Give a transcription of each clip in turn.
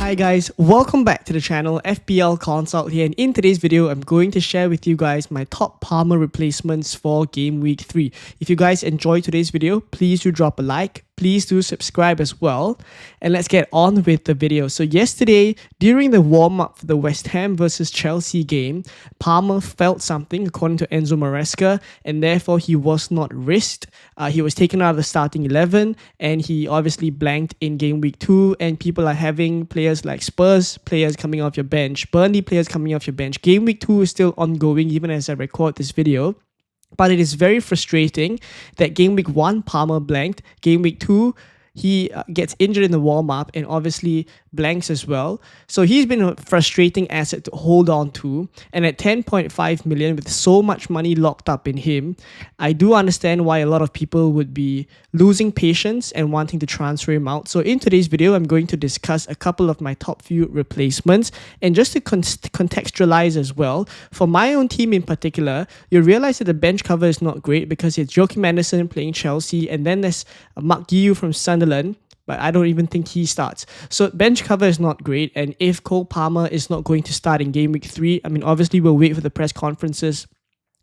Hi guys, welcome back to the channel. FPL Consult here, and in today's video I'm going to share with you guys my top Palmer replacements for Game Week 3. If you guys enjoyed today's video, please do drop a like. Please do subscribe as well, and let's get on with the video. So yesterday, during the warm-up for the West Ham versus Chelsea game, Palmer felt something according to Enzo Maresca, and therefore he was not risked. He was taken out of the starting 11, and he obviously blanked in Game Week 2, and people are having players like Spurs players coming off your bench, Burnley players coming off your bench. Game Week 2 is still ongoing even as I record this video. But it is very frustrating that Game Week 1, Palmer blanked. Game Week 2, he gets injured in the warm-up and obviously blanks as well. So he's been a frustrating asset to hold on to. And at 10.5 million, with so much money locked up in him, I do understand why a lot of people would be losing patience and wanting to transfer him out. So in today's video, I'm going to discuss a couple of my top few replacements. And just to contextualize as well, for my own team in particular, you'll realize that the bench cover is not great because it's Joachim Anderson playing Chelsea, and then there's Mark Guiu from Sunderland, but I don't even think he starts. So bench cover is not great, and if Cole Palmer is not going to start in Game Week 3, I mean, obviously we'll wait for the press conferences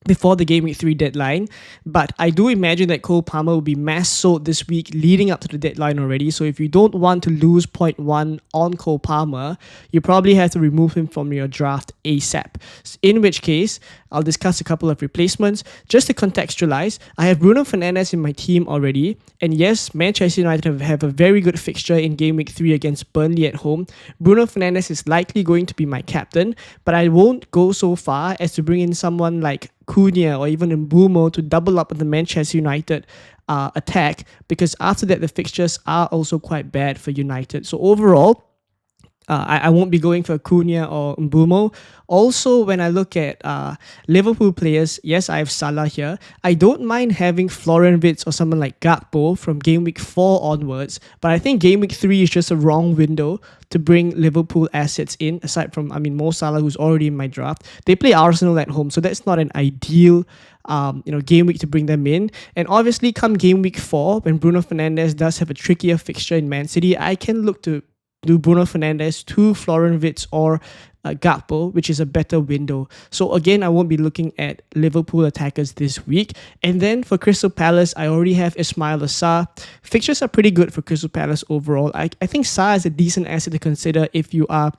before the Game Week 3 deadline, but I do imagine that Cole Palmer will be mass sold this week leading up to the deadline already. So if you don't want to lose 0.1 on Cole Palmer, you probably have to remove him from your draft ASAP. In which case, I'll discuss a couple of replacements. Just to contextualize, I have Bruno Fernandes in my team already, and yes, Manchester United have a very good fixture in Game Week 3 against Burnley at home. Bruno Fernandes is likely going to be my captain, but I won't go so far as to bring in someone like Cunha or even Mbeumo to double up on the Manchester United attack, because after that the fixtures are also quite bad for United. So overall, I won't be going for Cunha or Mbeumo. Also, when I look at Liverpool players, yes, I have Salah here. I don't mind having Florian Wirtz or someone like Gakpo from Game Week 4 onwards, but I think Game Week 3 is just a wrong window to bring Liverpool assets in, aside from, Mo Salah, who's already in my draft. They play Arsenal at home, so that's not an ideal game week to bring them in. And obviously, come Game Week 4, when Bruno Fernandes does have a trickier fixture in Man City, I can look to do Bruno Fernandes to Florian Wirtz or Gakpo, which is a better window. So again, I won't be looking at Liverpool attackers this week. And then for Crystal Palace, I already have Ismail Assar. Fixtures are pretty good for Crystal Palace overall. I think Sarr is a decent asset to consider if you are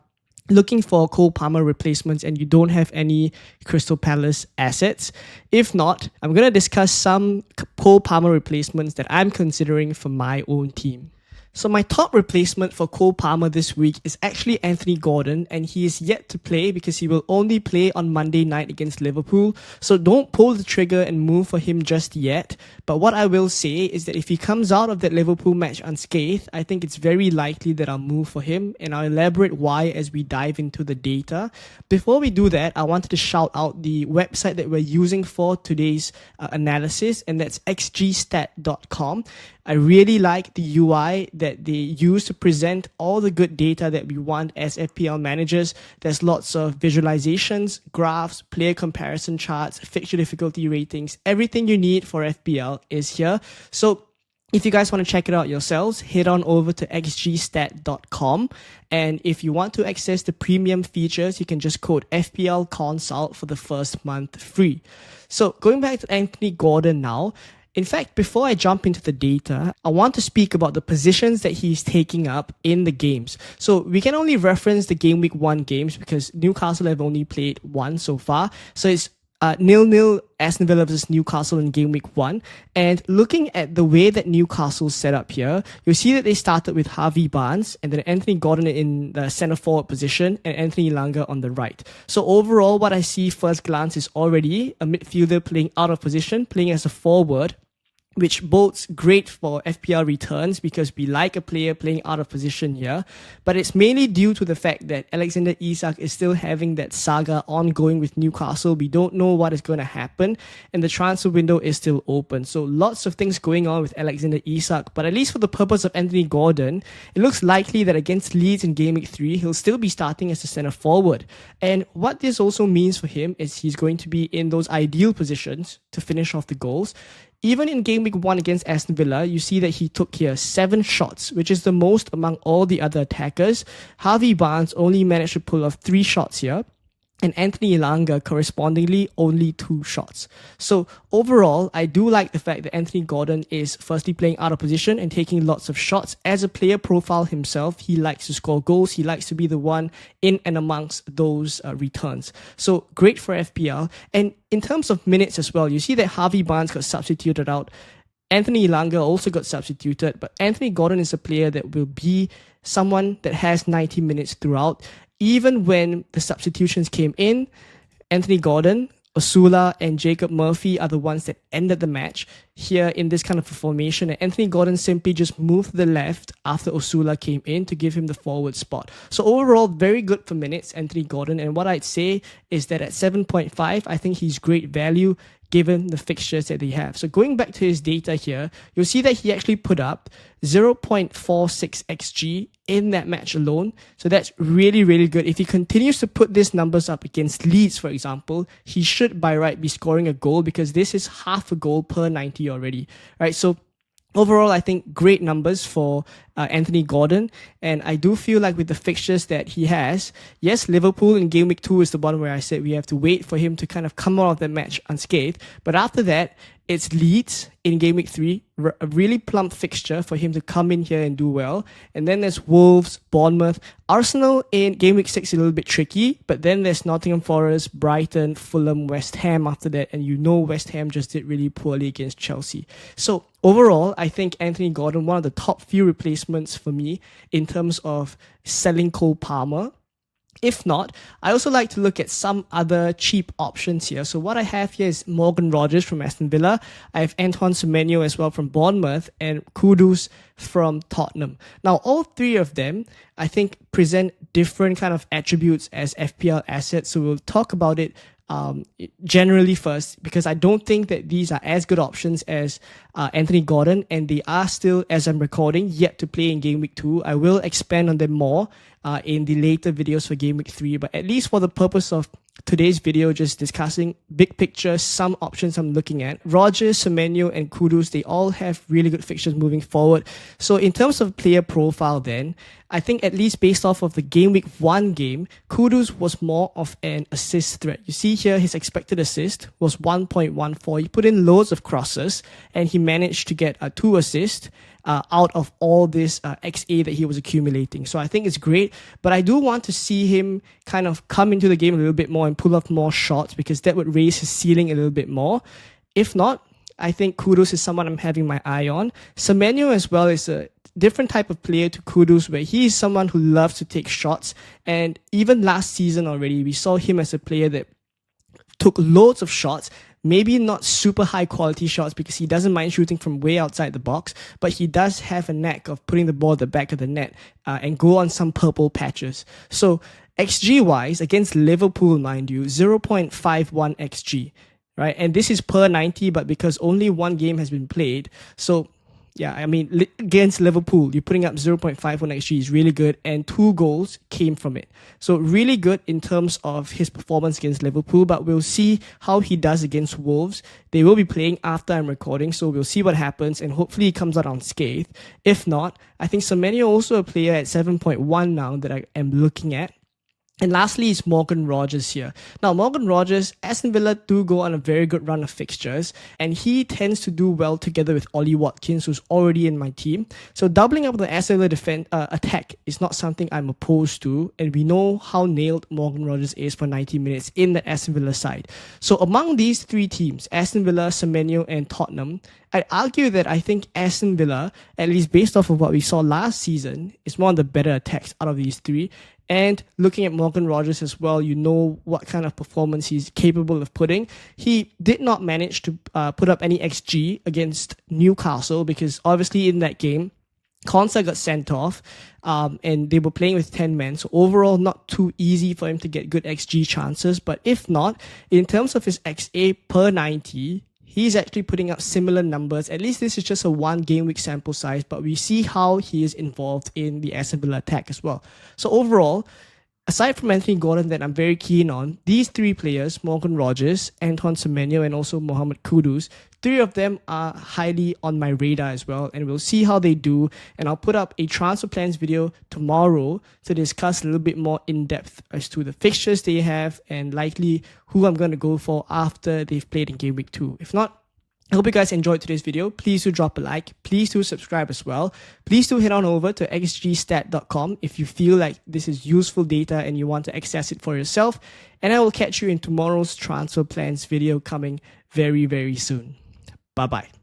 looking for Cole Palmer replacements and you don't have any Crystal Palace assets. If not, I'm going to discuss some Cole Palmer replacements that I'm considering for my own team. So my top replacement for Cole Palmer this week is actually Anthony Gordon, and he is yet to play because he will only play on Monday night against Liverpool. So don't pull the trigger and move for him just yet. But what I will say is that if he comes out of that Liverpool match unscathed, I think it's very likely that I'll move for him, and I'll elaborate why as we dive into the data. Before we do that, I wanted to shout out the website that we're using for today's analysis, and that's xgstat.com. I really like the UI that they use to present all the good data that we want as FPL managers. There's lots of visualizations, graphs, player comparison charts, fixture difficulty ratings. Everything you need for FPL is here. So if you guys want to check it out yourselves, head on over to xgstat.com. And if you want to access the premium features, you can just code FPL Consult for the first month free. So going back to Anthony Gordon now. In fact, before I jump into the data, I want to speak about the positions that he's taking up in the games. So we can only reference the Game Week 1 games because Newcastle have only played one so far. So it's 0-0 Aston Villa versus Newcastle in Game Week 1. And looking at the way that Newcastle's set up here, you'll see that they started with Harvey Barnes and then Anthony Gordon in the centre forward position and Anthony Elanga on the right. So overall, what I see first glance is already a midfielder playing out of position, playing as a forward, which bodes great for FPL returns because we like a player playing out of position here. But it's mainly due to the fact that Alexander Isak is still having that saga ongoing with Newcastle. We don't know what is going to happen, and the transfer window is still open. So lots of things going on with Alexander Isak, but at least for the purpose of Anthony Gordon, it looks likely that against Leeds in Game Week 3, he'll still be starting as a centre forward. And what this also means for him is he's going to be in those ideal positions to finish off the goals. Even in game week 1 against Aston Villa, you see that he took here 7 shots, which is the most among all the other attackers. Harvey Barnes only managed to pull off 3 shots here, and Anthony Elanga correspondingly only 2 shots. So overall, I do like the fact that Anthony Gordon is firstly playing out of position and taking lots of shots. As a player profile himself, he likes to score goals. He likes to be the one in and amongst those returns. So great for FPL. And in terms of minutes as well, you see that Harvey Barnes got substituted out. Anthony Elanga also got substituted, but Anthony Gordon is a player that will be someone that has 90 minutes throughout. Even when the substitutions came in, Anthony Gordon, Osula, and Jacob Murphy are the ones that ended the match here in this kind of a formation. And Anthony Gordon simply just moved to the left after Osula came in to give him the forward spot. So overall, very good for minutes, Anthony Gordon. And what I'd say is that at 7.5, I think he's great value given the fixtures that they have. So going back to his data here, you'll see that he actually put up 0.46 XG in that match alone. So that's really, really good. If he continues to put these numbers up against Leeds, for example, he should by right be scoring a goal, because this is half a goal per 90 already, right? So overall, I think great numbers for Anthony Gordon. And I do feel like with the fixtures that he has, yes, Liverpool in game week 2 is the one where I said we have to wait for him to kind of come out of that match unscathed. But after that, it's Leeds in game week 3, a really plump fixture for him to come in here and do well. And then there's Wolves, Bournemouth, Arsenal in game week 6 a little bit tricky. But then there's Nottingham Forest, Brighton, Fulham, West Ham after that. And you know West Ham just did really poorly against Chelsea. So overall, I think Anthony Gordon, one of the top few replacements for me in terms of selling Cole Palmer. If not, I also like to look at some other cheap options here. So what I have here is Morgan Rogers from Aston Villa. I have Antoine Semenyo as well from Bournemouth, and Kudus from Tottenham. Now, all three of them, I think, present different kind of attributes as FPL assets. So we'll talk about it generally first, because I don't think that these are as good options as Anthony Gordon, and they are still, as I'm recording, yet to play in game week 2. I will expand on them more in the later videos for game week 3, but at least for the purpose of today's video, just discussing big picture, some options I'm looking at. Rogers, Semenyo, and Kudus, they all have really good fixtures moving forward. So in terms of player profile then, I think at least based off of the game week 1 game, Kudus was more of an assist threat. You see here, his expected assist was 1.14. He put in loads of crosses, and he managed to get 2 assists out of all this XA that he was accumulating. So I think it's great, but I do want to see him kind of come into the game a little bit more and pull off more shots, because that would raise his ceiling a little bit more. If not, I think Kudus is someone I'm having my eye on. Semenyo as well is a different type of player to Kudus, where he is someone who loves to take shots. And even last season already, we saw him as a player that took loads of shots, maybe not super high quality shots because he doesn't mind shooting from way outside the box, but he does have a knack of putting the ball at the back of the net and go on some purple patches. So XG wise, against Liverpool, mind you, 0.51 XG, right? And this is per 90, but because only one game has been played. So yeah, I mean, against Liverpool, you're putting up 0.51 XG is really good, and 2 goals came from it. So really good in terms of his performance against Liverpool, but we'll see how he does against Wolves. They will be playing after I'm recording, so we'll see what happens, and hopefully he comes out unscathed. If not, I think Semenyo also a player at 7.1 now that I am looking at. And lastly is Morgan Rogers here. Now, Morgan Rogers, Aston Villa do go on a very good run of fixtures, and he tends to do well together with Ollie Watkins, who's already in my team. So doubling up the Aston Villa attack is not something I'm opposed to, and we know how nailed Morgan Rogers is for 90 minutes in the Aston Villa side. So among these 3 teams, Aston Villa, Semenyo, and Tottenham, I'd argue that I think Aston Villa, at least based off of what we saw last season, is one of the better attacks out of these 3. And looking at Morgan Rogers as well, you know what kind of performance he's capable of putting. He did not manage to put up any XG against Newcastle, because obviously in that game, Konsa got sent off and they were playing with 10 men. So overall, not too easy for him to get good XG chances. But if not, in terms of his XA per 90, he's actually putting up similar numbers. At least this is just a 1 game week sample size, but we see how he is involved in the Aston Villa attack as well. So overall, Aside from Anthony Gordon that I'm very keen on, these three players, Morgan Rogers, Anton Semenyo, and also Mohamed Kudus, three of them are highly on my radar as well, and we'll see how they do. And I'll put up a transfer plans video tomorrow to discuss a little bit more in depth as to the fixtures they have and likely who I'm going to go for after they've played in Game Week 2. If not, I hope you guys enjoyed today's video. Please do drop a like. Please do subscribe as well. Please do head on over to xgstat.com if you feel like this is useful data and you want to access it for yourself. And I will catch you in tomorrow's transfer plans video coming very, very soon. Bye-bye.